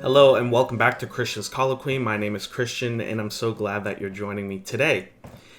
Hello and welcome back to Christian's Colloquy. My name is Christian and I'm so glad that you're joining me today.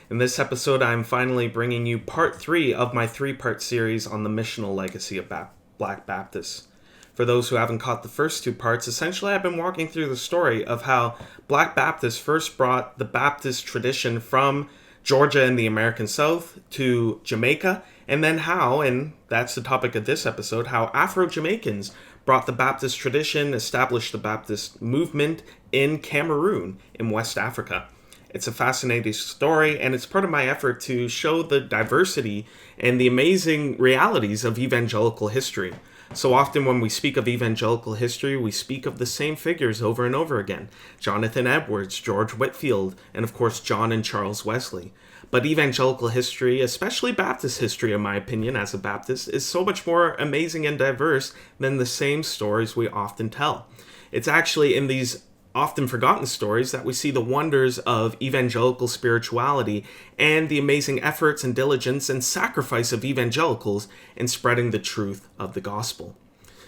In this episode, I'm finally bringing you part 3 of my 3-part series on the missional legacy of Black Baptists. For those who haven't caught the first 2 parts, essentially I've been walking through the story of how Black Baptists first brought the Baptist tradition from Georgia and the American South to Jamaica, and then how, and that's the topic of this episode, how Afro-Jamaicans brought the Baptist tradition, established the Baptist movement in Cameroon in West Africa. It's a fascinating story, and it's part of my effort to show the diversity and the amazing realities of evangelical history. So often when we speak of evangelical history, we speak of the same figures over and over again. Jonathan Edwards, George Whitefield, and of course John and Charles Wesley. But evangelical history, especially Baptist history in my opinion as a Baptist, is so much more amazing and diverse than the same stories we often tell. It's actually in these often forgotten stories that we see the wonders of evangelical spirituality and the amazing efforts and diligence and sacrifice of evangelicals in spreading the truth of the gospel.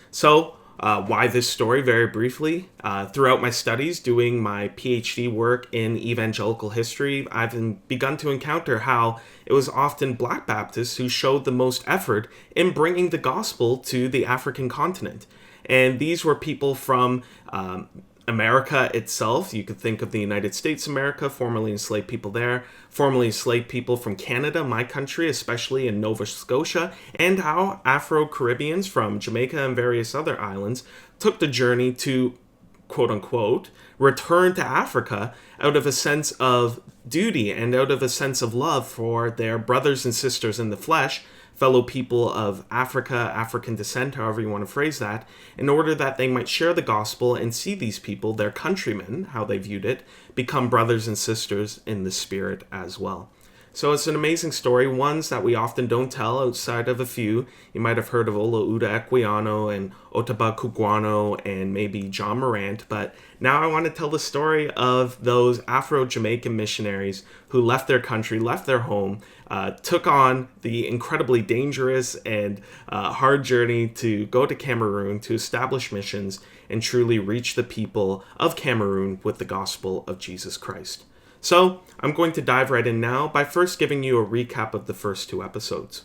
So, why this story? Very briefly, throughout my studies doing my PhD work in evangelical history, I've begun to encounter how it was often Black Baptists who showed the most effort in bringing the gospel to the African continent. And these were people from America itself. You could think of the United States of America, formerly enslaved people there, formerly enslaved people from Canada, my country, especially in Nova Scotia, and how Afro-Caribbeans from Jamaica and various other islands took the journey to, quote-unquote, return to Africa out of a sense of duty and out of a sense of love for their brothers and sisters in the flesh, fellow people of Africa, African descent, however you want to phrase that, in order that they might share the gospel and see these people, their countrymen, how they viewed it, become brothers and sisters in the spirit as well. So it's an amazing story, ones that we often don't tell outside of a few. You might have heard of Ola Uda Equiano and Otaba Cuguano and maybe John Morant, but now I want to tell the story of those Afro-Jamaican missionaries who left their country, left their home, took on the incredibly dangerous and hard journey to go to Cameroon to establish missions and truly reach the people of Cameroon with the gospel of Jesus Christ. So, I'm going to dive right in now by first giving you a recap of the first 2 episodes.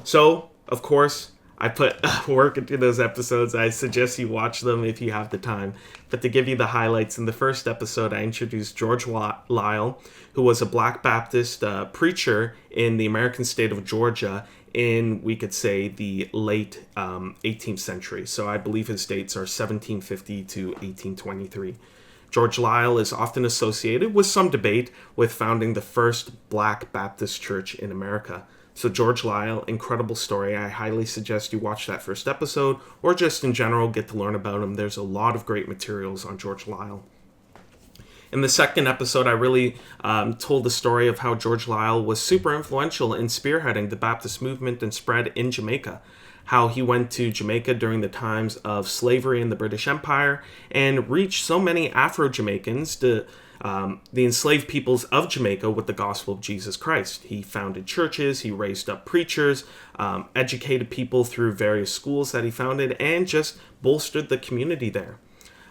So, of course, I put work into those episodes. I suggest you watch them if you have the time. But to give you the highlights, in the first episode, I introduced George Lyle, who was a Black Baptist preacher in the American state of Georgia in, we could say, the late 18th century. So I believe his dates are 1750 to 1823. George Lyle is often associated with some debate with founding the first Black Baptist church in America. So George Lyle, incredible story. I highly suggest you watch that first episode or just in general get to learn about him. There's a lot of great materials on George Lyle. In the second episode, I really told the story of how George Lyle was super influential in spearheading the Baptist movement and spread in Jamaica. How he went to Jamaica during the times of slavery in the British Empire and reached so many Afro-Jamaicans, the enslaved peoples of Jamaica, with the gospel of Jesus Christ. He founded churches, he raised up preachers, educated people through various schools that he founded, and just bolstered the community there.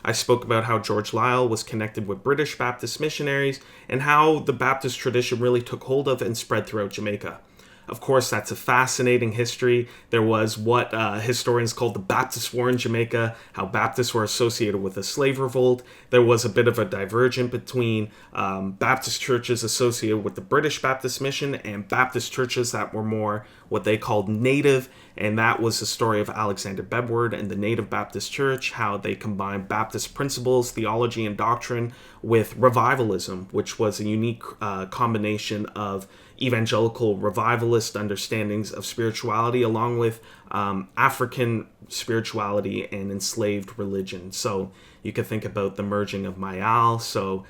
I spoke about how George Lyle was connected with British Baptist missionaries and how the Baptist tradition really took hold of and spread throughout Jamaica. Of course, that's a fascinating history. There was what historians call the Baptist War in Jamaica, how Baptists were associated with a slave revolt. There was a bit of a divergence between Baptist churches associated with the British Baptist mission and Baptist churches that were more what they called native, and that was the story of Alexander Bedward and the Native Baptist Church, how they combined Baptist principles, theology, and doctrine with revivalism, which was a unique combination of evangelical revivalist understandings of spirituality along with African spirituality and enslaved religion. So you could think about the merging of Mayal, so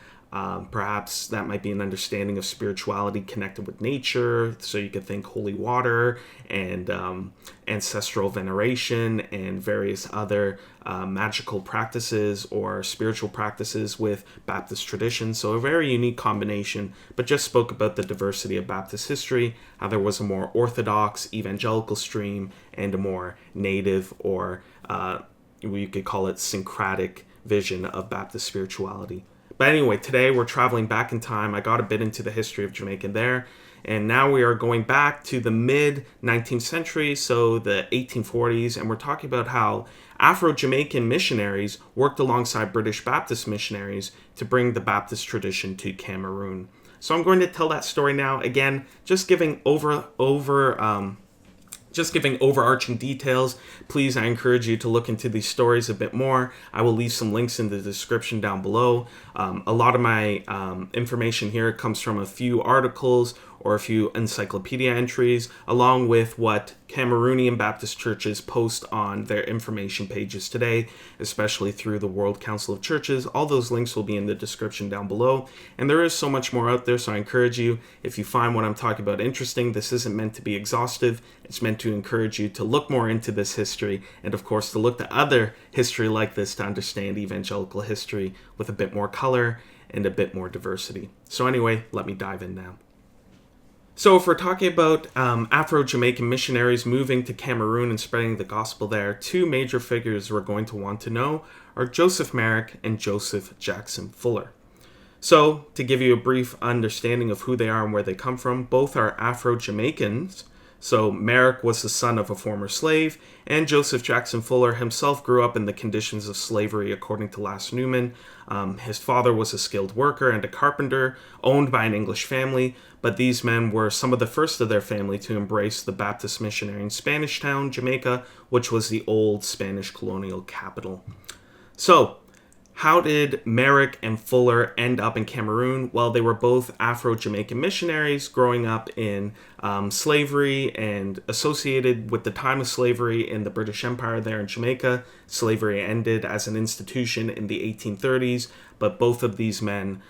perhaps that might be an understanding of spirituality connected with nature. So you could think holy water and ancestral veneration and various other magical practices or spiritual practices with Baptist tradition. So a very unique combination, but just spoke about the diversity of Baptist history, how there was a more orthodox evangelical stream and a more native or you could call it syncretic vision of Baptist spirituality. But anyway, today we're traveling back in time. I got a bit into the history of Jamaica there, and now we are going back to the mid-19th century, so the 1840s, and we're talking about how Afro-Jamaican missionaries worked alongside British Baptist missionaries to bring the Baptist tradition to Cameroon. So I'm going to tell that story now. Again, just giving overarching details. Please, I encourage you to look into these stories a bit more. I will leave some links in the description down below. A lot of my information here comes from a few articles or a few encyclopedia entries, along with what Cameroonian Baptist churches post on their information pages today, especially through the World Council of Churches. All those links will be in the description down below. And there is so much more out there, so I encourage you, if you find what I'm talking about interesting, this isn't meant to be exhaustive. It's meant to encourage you to look more into this history, and of course to look to other history like this to understand evangelical history with a bit more color and a bit more diversity. So anyway, let me dive in now. So if we're talking about Afro-Jamaican missionaries moving to Cameroon and spreading the gospel there, two major figures we're going to want to know are Joseph Merrick and Joseph Jackson Fuller. So to give you a brief understanding of who they are and where they come from, both are Afro-Jamaicans. So Merrick was the son of a former slave, and Joseph Jackson Fuller himself grew up in the conditions of slavery, according to Lass Newman. His father was a skilled worker and a carpenter, owned by an English family, but these men were some of the first of their family to embrace the Baptist Missionary in Spanish Town, Jamaica, which was the old Spanish colonial capital. So, how did Merrick and Fuller end up in Cameroon? Well, they were both Afro-Jamaican missionaries growing up in slavery and associated with the time of slavery in the British Empire there in Jamaica. Slavery ended as an institution in the 1830s, but both of these men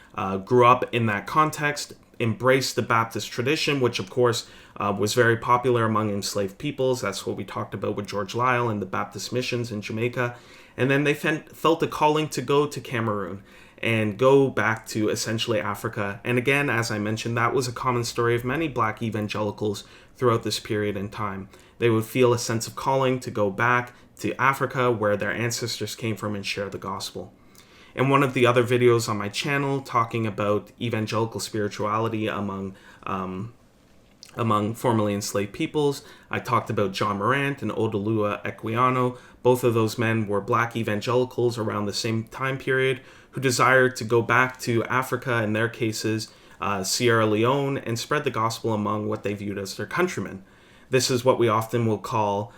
grew up in that context, embraced the Baptist tradition, which of course was very popular among enslaved peoples. That's what we talked about with George Liele and the Baptist missions in Jamaica. And then they felt a calling to go to Cameroon and go back to essentially Africa. And again, as I mentioned, that was a common story of many black evangelicals throughout this period in time. They would feel a sense of calling to go back to Africa, where their ancestors came from, and share the gospel. In one of the other videos on my channel talking about evangelical spirituality among formerly enslaved peoples, I talked about John Morant and Odalua Equiano. Both of those men were black evangelicals around the same time period who desired to go back to Africa, in their cases, Sierra Leone, and spread the gospel among what they viewed as their countrymen. This is what we often will call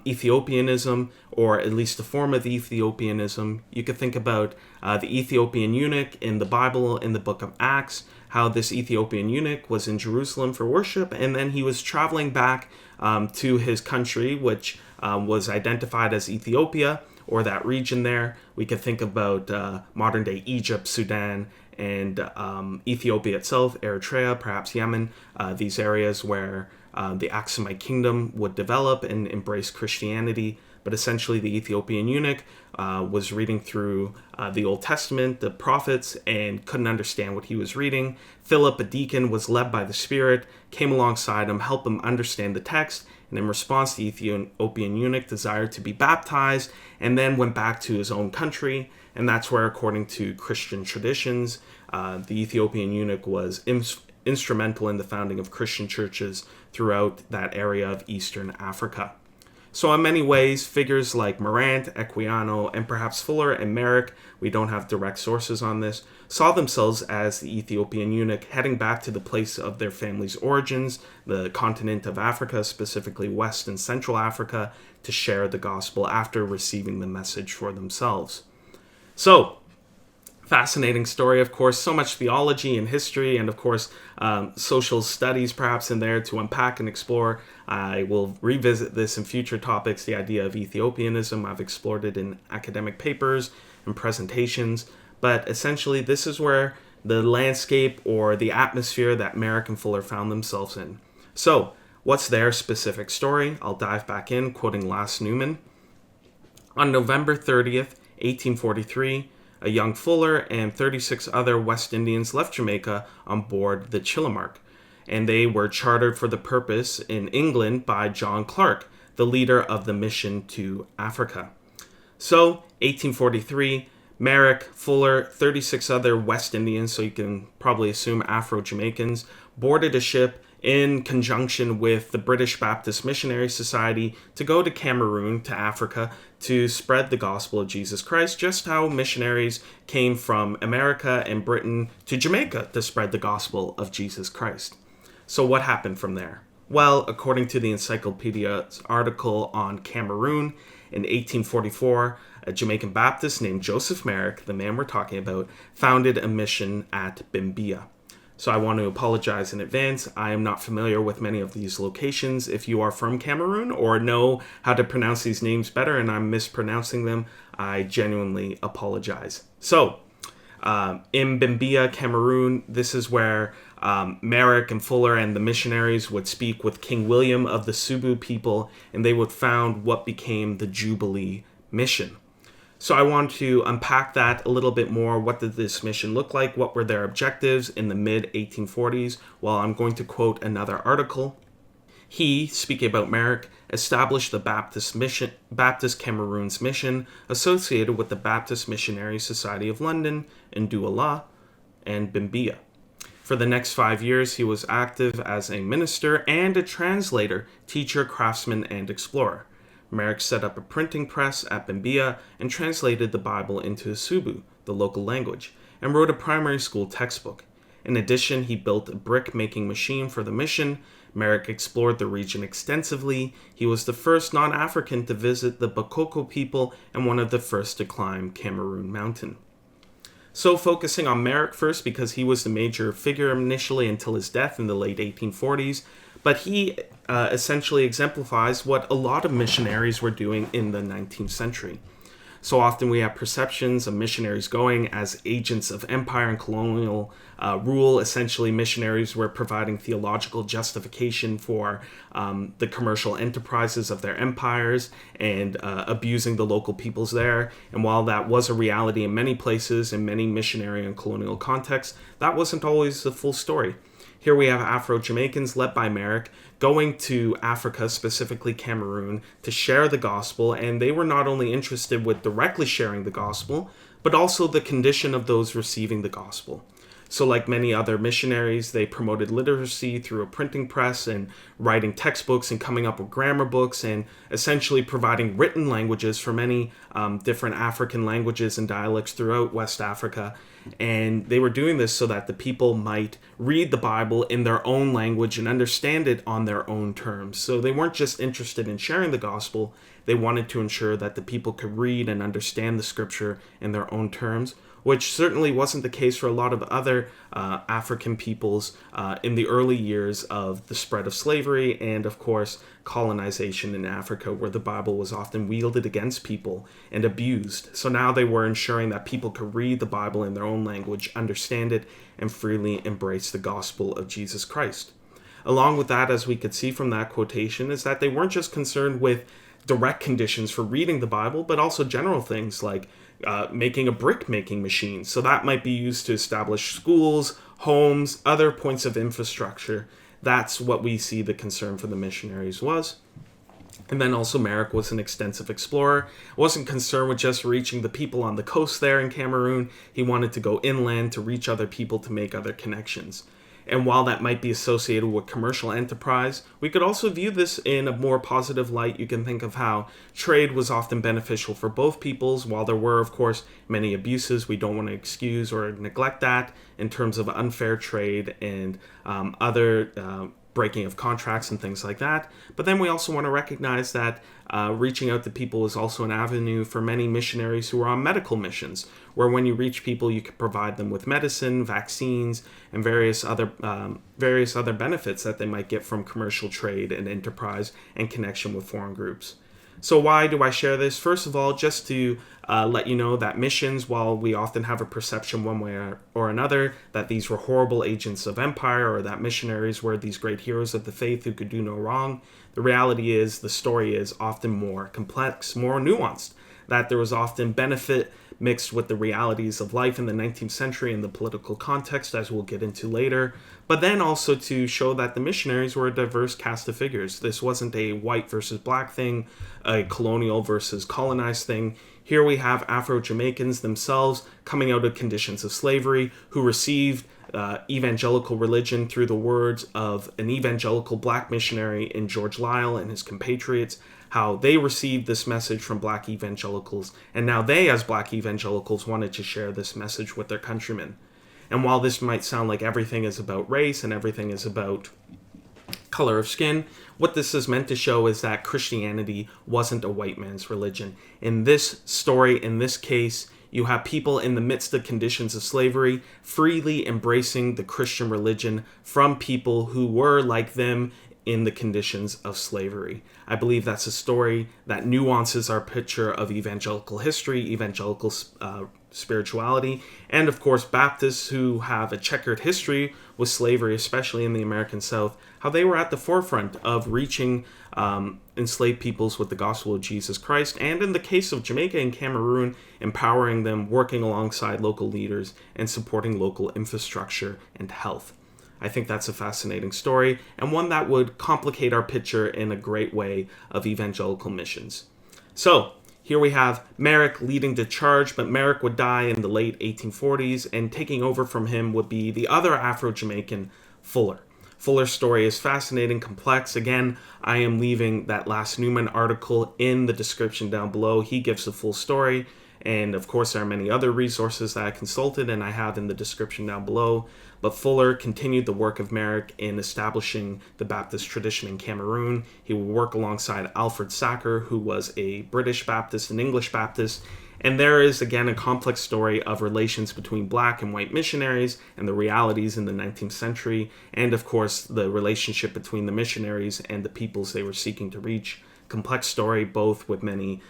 Ethiopianism, or at least a form of Ethiopianism. You could think about the Ethiopian eunuch in the Bible, in the book of Acts, how this Ethiopian eunuch was in Jerusalem for worship, and then he was traveling back to his country, which was identified as Ethiopia, or that region there. We could think about modern-day Egypt, Sudan, and Ethiopia itself, Eritrea, perhaps Yemen, these areas where the Aksumite kingdom would develop and embrace Christianity. But essentially the Ethiopian eunuch was reading through the Old Testament, the prophets, and couldn't understand what he was reading. Philip, a deacon, was led by the Spirit, came alongside him, helped him understand the text, and in response, the Ethiopian eunuch desired to be baptized, and then went back to his own country. And that's where, according to Christian traditions, the Ethiopian eunuch was instrumental in the founding of Christian churches throughout that area of Eastern Africa. So in many ways, figures like Morant, Equiano, and perhaps Fuller and Merrick, we don't have direct sources on this, saw themselves as the Ethiopian eunuch heading back to the place of their family's origins, the continent of Africa, specifically West and Central Africa, to share the gospel after receiving the message for themselves. So, fascinating story, of course, so much theology and history, and of course social studies perhaps in there to unpack and explore. I will revisit this in future topics, the idea of Ethiopianism. I've explored it in academic papers and presentations, but essentially this is where the landscape or the atmosphere that Merrick and Fuller found themselves in. So what's their specific story? I'll dive back in, quoting Lass Newman. On November 30th, 1843, a young Fuller and 36 other West Indians left Jamaica on board the Chillimark, and they were chartered for the purpose in England by John Clark, the leader of the mission to Africa. So, 1843, Merrick, Fuller, 36 other West Indians, so you can probably assume Afro-Jamaicans, boarded a ship in conjunction with the British Baptist Missionary Society to go to Cameroon, to Africa, to spread the gospel of Jesus Christ, just how missionaries came from America and Britain to Jamaica to spread the gospel of Jesus Christ. So what happened from there? Well, according to the Encyclopedia's article on Cameroon, in 1844, a Jamaican Baptist named Joseph Merrick, the man we're talking about, founded a mission at Bimbia. So I want to apologize in advance. I am not familiar with many of these locations. If you are from Cameroon or know how to pronounce these names better and I'm mispronouncing them, I genuinely apologize. So, in Bimbia, Cameroon, this is where Merrick and Fuller and the missionaries would speak with King William of the Subu people, and they would found what became the Jubilee Mission. So I want to unpack that a little bit more. What did this mission look like? What were their objectives in the mid-1840s? Well, I'm going to quote another article. He, speaking about Merrick, established the Baptist Cameroon's mission associated with the Baptist Missionary Society of London in Douala and Bimbia. For the next 5 years, he was active as a minister and a translator, teacher, craftsman, and explorer. Merrick set up a printing press at Bimbia and translated the Bible into Subu, the local language, and wrote a primary school textbook. In addition, he built a brick-making machine for the mission. Merrick explored the region extensively. He was the first non-African to visit the Bakoko people and one of the first to climb Cameroon Mountain. So focusing on Merrick first, because he was the major figure initially until his death in the late 1840s, but he essentially exemplifies what a lot of missionaries were doing in the 19th century. So often we have perceptions of missionaries going as agents of empire and colonial rule. Essentially, missionaries were providing theological justification for the commercial enterprises of their empires and abusing the local peoples there. And while that was a reality in many places, in many missionary and colonial contexts, that wasn't always the full story. Here we have Afro-Jamaicans led by Merrick going to Africa, specifically Cameroon, to share the gospel, and they were not only interested with directly sharing the gospel, but also the condition of those receiving the gospel. So like many other missionaries, they promoted literacy through a printing press and writing textbooks and coming up with grammar books and essentially providing written languages for many different African languages and dialects throughout West Africa. And they were doing this so that the people might read the Bible in their own language and understand it on their own terms. So they weren't just interested in sharing the gospel, they wanted to ensure that the people could read and understand the scripture in their own terms, which certainly wasn't the case for a lot of other African peoples in the early years of the spread of slavery and, of course, colonization in Africa, where the Bible was often wielded against people and abused. So now they were ensuring that people could read the Bible in their own language, understand it, and freely embrace the gospel of Jesus Christ. Along with that, as we could see from that quotation, is that they weren't just concerned with direct conditions for reading the Bible, but also general things like making a brick-making machine. So that might be used to establish schools, homes, other points of infrastructure. That's what we see the concern for the missionaries was. And then also Merrick was an extensive explorer. Wasn't concerned with just reaching the people on the coast there in Cameroon. He wanted to go inland to reach other people, to make other connections. And while that might be associated with commercial enterprise, we could also view this in a more positive light. You can think of how trade was often beneficial for both peoples. While there were, of course, many abuses, we don't want to excuse or neglect that in terms of unfair trade and other breaking of contracts and things like that. But then we also want to recognize that reaching out to people is also an avenue for many missionaries who are on medical missions, where when you reach people, you can provide them with medicine, vaccines, and various other benefits that they might get from commercial trade and enterprise and connection with foreign groups. So why do I share this? First of all, just to let you know that missions, while we often have a perception one way or another that these were horrible agents of empire or that missionaries were these great heroes of the faith who could do no wrong, the reality is the story is often more complex, more nuanced, that there was often benefit mixed with the realities of life in the 19th century and the political context, as we'll get into later, but then also to show that the missionaries were a diverse cast of figures. This wasn't a white versus black thing, a colonial versus colonized thing. Here we have Afro-Jamaicans themselves coming out of conditions of slavery who received evangelical religion through the words of an evangelical black missionary in George Liele and his compatriots, how they received this message from black evangelicals, and now they, as black evangelicals, wanted to share this message with their countrymen. And while this might sound like everything is about race and everything is about color of skin, what this is meant to show is that Christianity wasn't a white man's religion. In this story, in this case, you have people in the midst of conditions of slavery freely embracing the Christian religion from people who were like them in the conditions of slavery. I believe that's a story that nuances our picture of evangelical history, evangelical spirituality, and of course Baptists who have a checkered history with slavery, especially in the American South, how they were at the forefront of reaching enslaved peoples with the gospel of Jesus Christ, and in the case of Jamaica and Cameroon, empowering them, working alongside local leaders, and supporting local infrastructure and health. I think that's a fascinating story, and one that would complicate our picture in a great way of evangelical missions. So, here we have Merrick leading the charge, but Merrick would die in the late 1840s, and taking over from him would be the other Afro-Jamaican, Fuller. Fuller's story is fascinating, complex. Again, I am leaving that last Newman article in the description down below. He gives the full story, and of course there are many other resources that I consulted and I have in the description down below. But Fuller continued the work of Merrick in establishing the Baptist tradition in Cameroon. He would work alongside Alfred Sacker, who was a British Baptist and English Baptist. And there is, again, a complex story of relations between black and white missionaries and the realities in the 19th century. And, of course, the relationship between the missionaries and the peoples they were seeking to reach. Complex story, both with many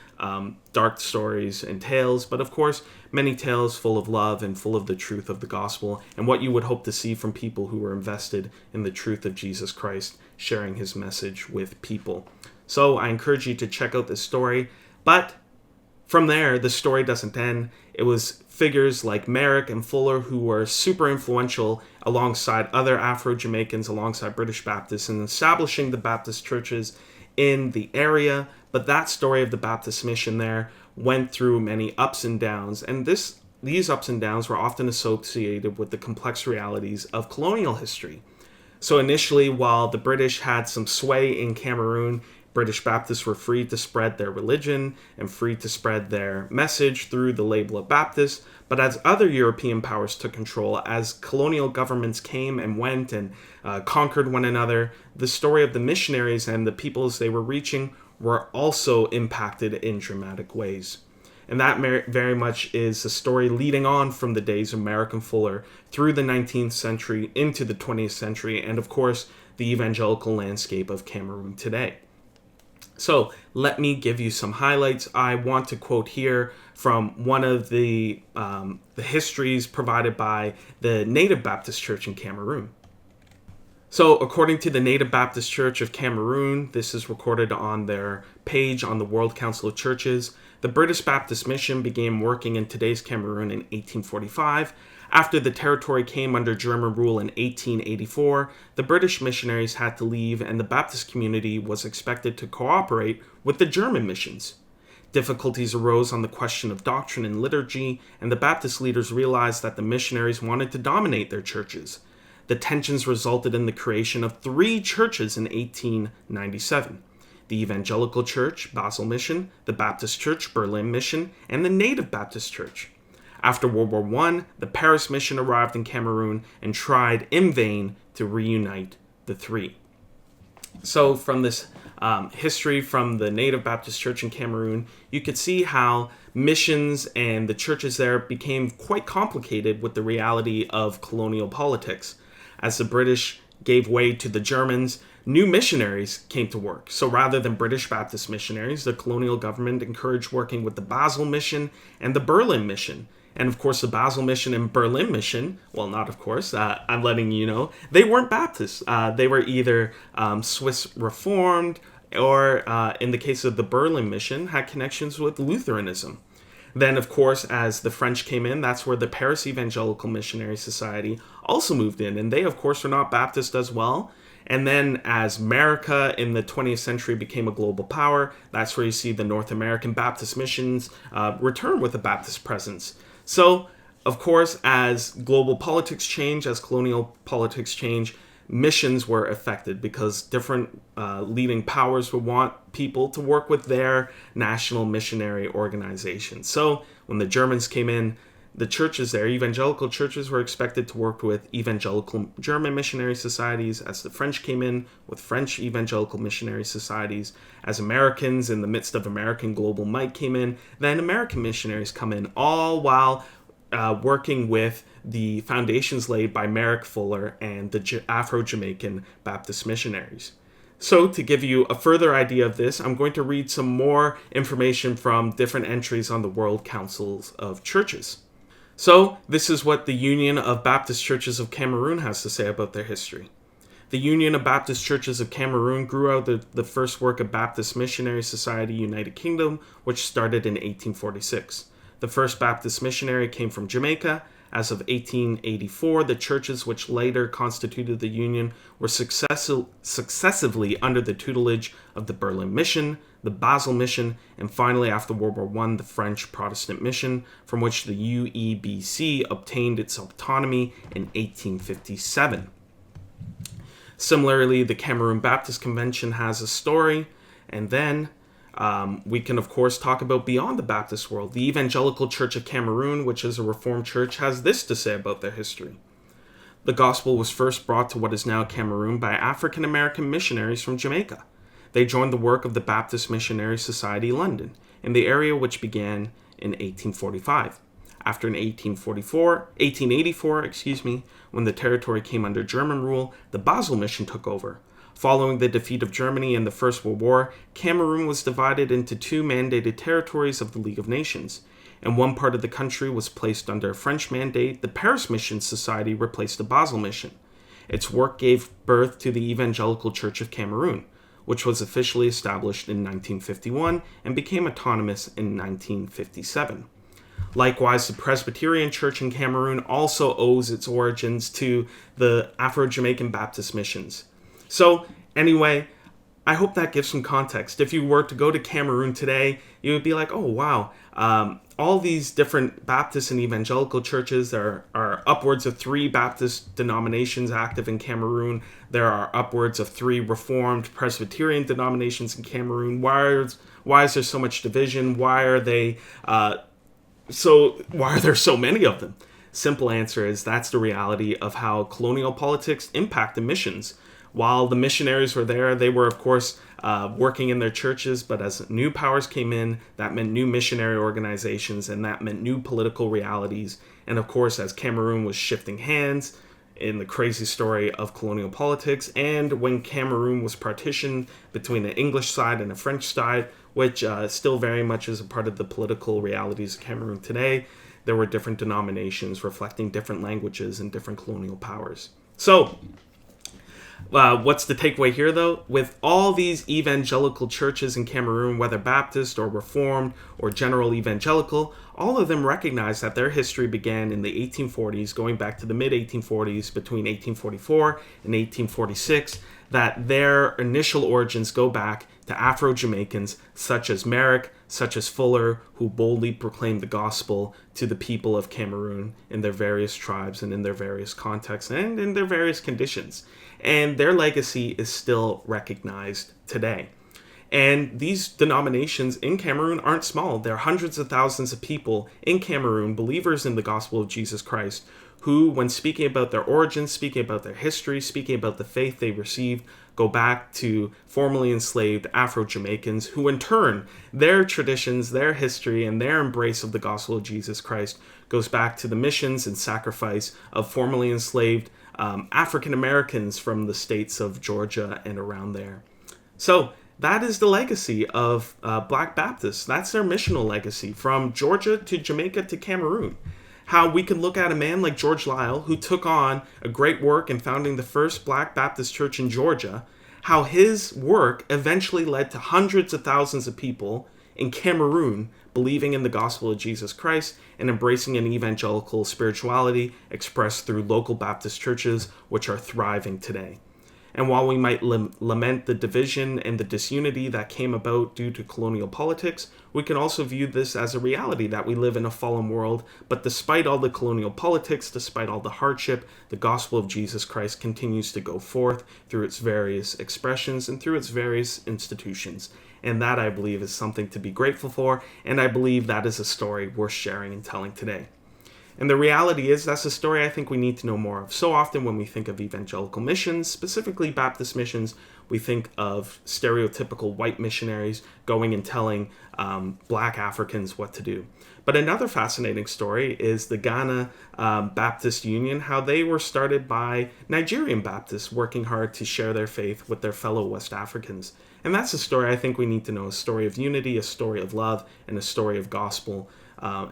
dark stories and tales, but of course, many tales full of love and full of the truth of the gospel and what you would hope to see from people who were invested in the truth of Jesus Christ, sharing his message with people. So I encourage you to check out this story, but from there, the story doesn't end. It was figures like Merrick and Fuller who were super influential alongside other Afro-Jamaicans, alongside British Baptists, in establishing the Baptist churches in the area. But that story of the Baptist mission there went through many ups and downs, and these ups and downs were often associated with the complex realities of colonial history. So initially, while the British had some sway in Cameroon, British Baptists were free to spread their religion and free to spread their message through the label of Baptist. But as other European powers took control, as colonial governments came and went and conquered one another, the story of the missionaries and the peoples they were reaching were also impacted in dramatic ways. And that very much is the story leading on from the days of Merrick and Fuller through the 19th century into the 20th century, and of course, the evangelical landscape of Cameroon today. So let me give you some highlights. I want to quote here from one of the histories provided by the Native Baptist Church in Cameroon. So according to the Native Baptist Church of Cameroon, this is recorded on their page on the World Council of Churches, the British Baptist Mission began working in today's Cameroon in 1845. After the territory came under German rule in 1884, the British missionaries had to leave and the Baptist community was expected to cooperate with the German missions. Difficulties arose on the question of doctrine and liturgy, and the Baptist leaders realized that the missionaries wanted to dominate their churches. The tensions resulted in the creation of 3 churches in 1897. The Evangelical Church, Basel Mission, the Baptist Church, Berlin Mission, and the Native Baptist Church. After World War I, the Paris Mission arrived in Cameroon and tried in vain to reunite the 3. So from this history from the Native Baptist Church in Cameroon, you could see how missions and the churches there became quite complicated with the reality of colonial politics. As the British gave way to the Germans, new missionaries came to work. So rather than British Baptist missionaries, the colonial government encouraged working with the Basel Mission and the Berlin Mission. And of course, the Basel Mission and Berlin Mission, well, not of course, I'm letting you know, they weren't Baptists. They were either Swiss Reformed or, in the case of the Berlin Mission, had connections with Lutheranism. Then, of course, as the French came in, that's where the Paris Evangelical Missionary Society also moved in. And they, of course, were not Baptist as well. And then as America in the 20th century became a global power, that's where you see the North American Baptist missions return with a Baptist presence. So, of course, as global politics change, as colonial politics change, missions were affected because different leading powers would want people to work with their national missionary organizations. So when the Germans came in, the churches there, evangelical churches, were expected to work with evangelical German missionary societies. As the French came in, with French evangelical missionary societies. As Americans in the midst of American global might came in, then American missionaries come in, all while working with the foundations laid by Merrick Fuller and the Afro-Jamaican Baptist missionaries. So to give you a further idea of this, I'm going to read some more information from different entries on the World Councils of Churches. So this is what the Union of Baptist Churches of Cameroon has to say about their history. The Union of Baptist Churches of Cameroon grew out of the first work of Baptist Missionary Society, United Kingdom, which started in 1846. The first Baptist missionary came from Jamaica. As of 1884, the churches which later constituted the Union were successively under the tutelage of the Berlin Mission, the Basel Mission, and finally, after World War I, the French Protestant Mission, from which the UEBC obtained its autonomy in 1857. Similarly, the Cameroon Baptist Convention has a story, and then we can, of course, talk about beyond the Baptist world. The Evangelical Church of Cameroon, which is a Reformed church, has this to say about their history. The gospel was first brought to what is now Cameroon by African American missionaries from Jamaica. They joined the work of the Baptist Missionary Society, London, in the area which began in 1845. After in 1884, when the territory came under German rule, the Basel Mission took over. Following the defeat of Germany in the First World War, Cameroon was divided into two mandated territories of the League of Nations. And one part of the country was placed under a French mandate. The Paris Mission Society replaced the Basel Mission. Its work gave birth to the Evangelical Church of Cameroon, which was officially established in 1951 and became autonomous in 1957. Likewise, the Presbyterian Church in Cameroon also owes its origins to the Afro-Jamaican Baptist missions. So, anyway, I hope that gives some context. If you were to go to Cameroon today, you would be like, oh, wow, all these different Baptist and evangelical churches. There are upwards of 3 Baptist denominations active in Cameroon. There are upwards of 3 Reformed Presbyterian denominations in Cameroon. Why is there so much division? Why are there so many of them? Simple answer is that's the reality of how colonial politics impact the missions. While the missionaries were there, they were, of course, working in their churches, but as new powers came in, that meant new missionary organizations, and that meant new political realities. And of course, as Cameroon was shifting hands in the crazy story of colonial politics, and when Cameroon was partitioned between an English side and a French side, which still very much is a part of the political realities of Cameroon today, there were different denominations reflecting different languages and different colonial powers. So, what's the takeaway here, though? With all these evangelical churches in Cameroon, whether Baptist or Reformed or general evangelical, all of them recognize that their history began in the 1840s, going back to the mid-1840s, between 1844 and 1846, that their initial origins go back to Afro-Jamaicans such as Merrick, such as Fuller, who boldly proclaimed the gospel to the people of Cameroon in their various tribes and in their various contexts and in their various conditions. And their legacy is still recognized today. And these denominations in Cameroon aren't small. There are hundreds of thousands of people in Cameroon, believers in the gospel of Jesus Christ, who, when speaking about their origins, speaking about their history, speaking about the faith they received, go back to formerly enslaved Afro-Jamaicans, who in turn, their traditions, their history, and their embrace of the gospel of Jesus Christ goes back to the missions and sacrifice of formerly enslaved African Americans from the states of Georgia and around there. So that is the legacy of Black Baptists. That's their missional legacy from Georgia to Jamaica to Cameroon. How we can look at a man like George Lyle, who took on a great work in founding the first Black Baptist church in Georgia, how his work eventually led to hundreds of thousands of people in Cameroon believing in the gospel of Jesus Christ and embracing an evangelical spirituality expressed through local Baptist churches, which are thriving today. And while we might lament the division and the disunity that came about due to colonial politics, we can also view this as a reality that we live in a fallen world. But despite all the colonial politics, despite all the hardship, the gospel of Jesus Christ continues to go forth through its various expressions and through its various institutions. And that, I believe, is something to be grateful for, and I believe that is a story worth sharing and telling today. And the reality is, that's a story I think we need to know more of. So often when we think of evangelical missions, specifically Baptist missions, we think of stereotypical white missionaries going and telling black Africans what to do. But another fascinating story is the Ghana Baptist Union, how they were started by Nigerian Baptists working hard to share their faith with their fellow West Africans. And that's a story I think we need to know, a story of unity, a story of love, and a story of gospel,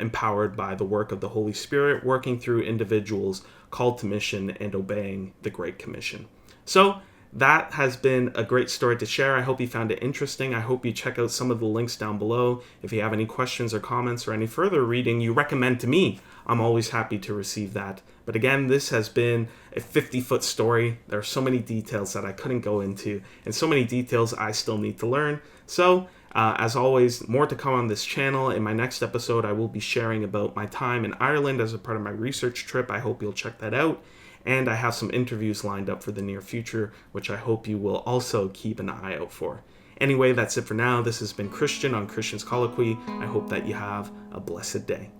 empowered by the work of the Holy Spirit, working through individuals called to mission and obeying the Great Commission. So that has been a great story to share. I hope you found it interesting. I hope you check out some of the links down below. If you have any questions or comments or any further reading you recommend to me, I'm always happy to receive that. But again, this has been a 50-foot story. There are so many details that I couldn't go into, and so many details I still need to learn. So as always, more to come on this channel. In my next episode, I will be sharing about my time in Ireland as a part of my research trip. I hope you'll check that out. And I have some interviews lined up for the near future, which I hope you will also keep an eye out for. Anyway, that's it for now. This has been Christian on Christian's Colloquy. I hope that you have a blessed day.